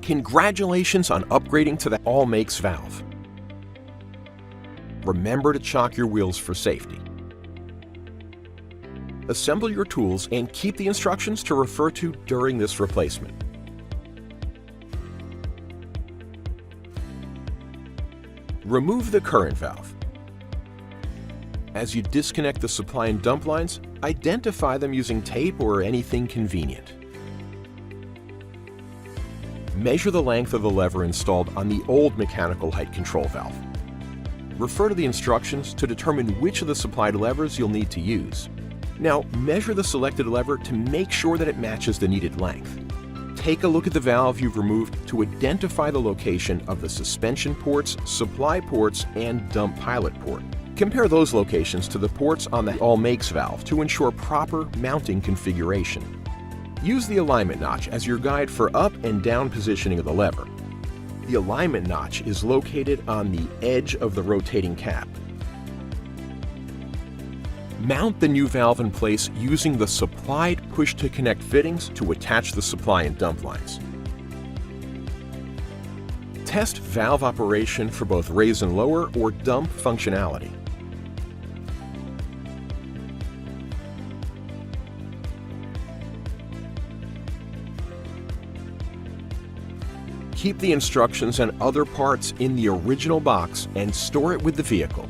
Congratulations on upgrading to the All Makes valve. Remember to chock your wheels for safety. Assemble your tools and keep the instructions to refer to during this replacement. Remove the current valve. As you disconnect the supply and dump lines, identify them using tape or anything convenient. Measure the length of the lever installed on the old mechanical height control valve. Refer to the instructions to determine which of the supplied levers you'll need to use. Now, measure the selected lever to make sure that it matches the needed length. Take a look at the valve you've removed to identify the location of the suspension ports, supply ports, and dump pilot port. Compare those locations to the ports on the All Makes valve to ensure proper mounting configuration. Use the alignment notch as your guide for up and down positioning of the lever. The alignment notch is located on the edge of the rotating cap. Mount the new valve in place using the supplied push-to-connect fittings to attach the supply and dump lines. Test valve operation for both raise and lower or dump functionality. Keep the instructions and other parts in the original box and store it with the vehicle.